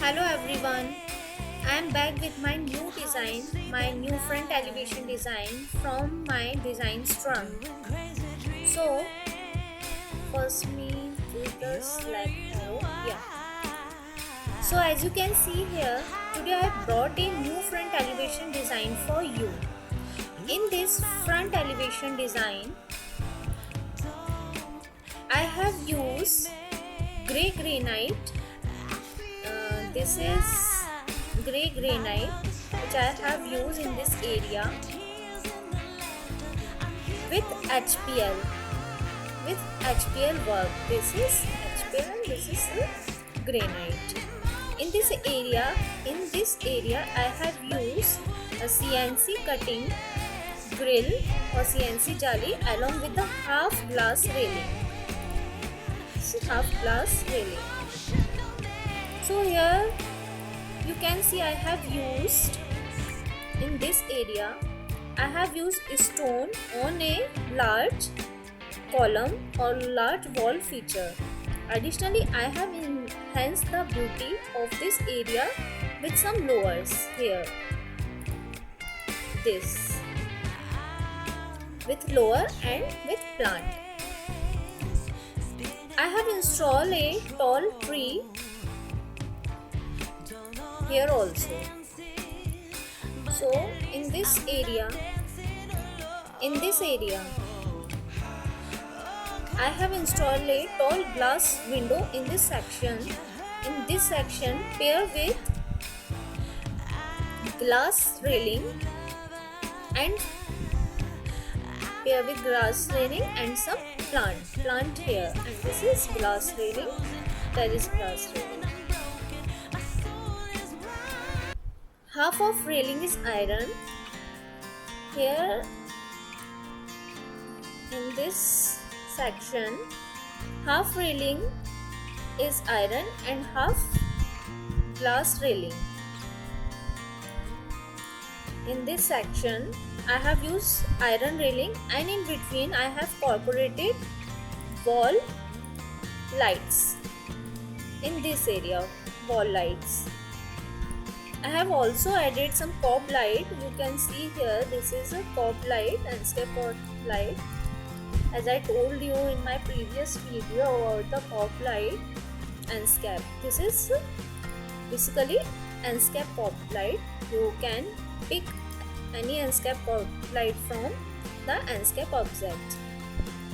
Hello everyone, I am back with my new design, my new front elevation design from my design strung. So, first me do the select arrow. Yeah. So as you can see here, today I have brought a new front elevation design for you. In this front elevation design, I have used grey granite. This is grey granite which I have used in this area with HPL work. This is HPL and this is granite. In this area I have used a CNC cutting grill or CNC jali along with the half glass railing. So here you can see I have used in this area I have used stone on a large column or large wall feature. Additionally, I have enhanced the beauty of this area with some lowers here. This with lower and with plant. I have installed a tall tree here also. So in this area I have installed a tall glass window in this section. In this section pair with glass railing and some plant here, and this is glass railing, terrace glass railing. Half of railing is iron. Here in this section, half railing is iron and half glass railing. In this section, I have used iron railing, and in between I have incorporated wall lights. In this area, wall lights. I have also added some cob light. You can see here, this is a cob light, landscape light. As I told you in my previous video about the cob light landscape. This is basically landscape cob light. You can pick any landscape cob light from the landscape object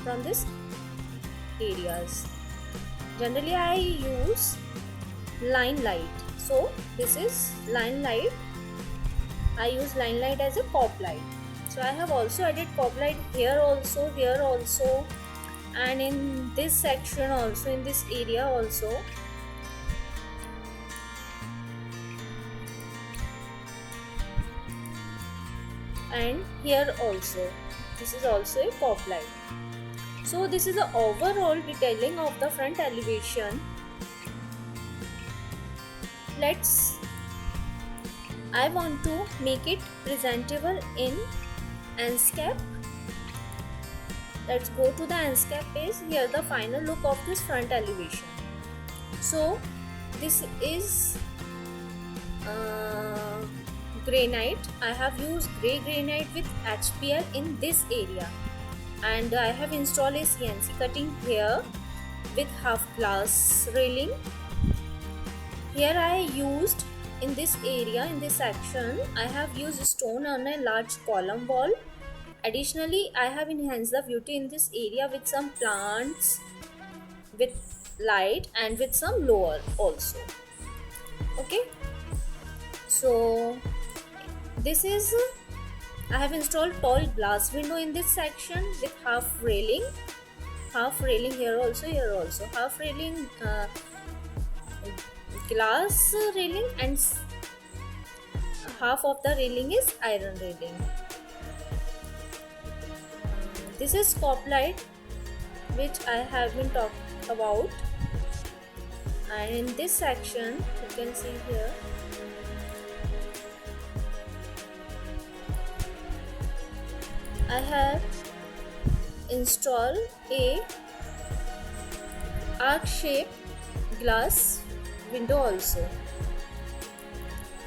from this areas. Generally I use line light. So this is line light. I use line light as a cob light. So I have also added cob light here also, and in this section also, in this area also. And here also, this is also a cob light. So this is the overall detailing of the front elevation. I want to make it presentable in landscape. Let's go to the landscape page. Here the final look of this front elevation. So this is granite. I have used grey granite with HPL in this area, and I have installed a CNC cutting here with half glass railing. Here I used in this area, in this section, I have used stone on a large column wall. Additionally, I have enhanced the beauty in this area with some plants, with light, and with some lower also. Okay. So this is, I have installed tall glass window in this section with half railing here also, half railing, glass railing, and half of the railing is iron railing. This is cob light which I have been talking about, and in this section you can see here I have installed a arc shaped glass window also.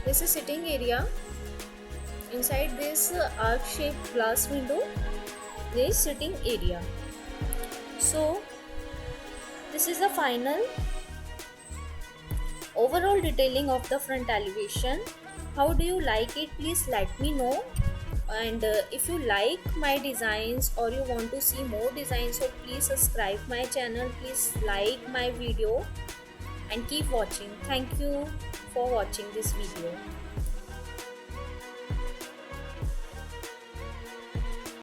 This is sitting area. Inside this arc shaped glass window, there is sitting area. So this is the final overall detailing of the front elevation. How do you like it? Please let me know. And if you like my designs or you want to see more designs, so please subscribe my channel, please like my video and keep watching. Thank you for watching this video.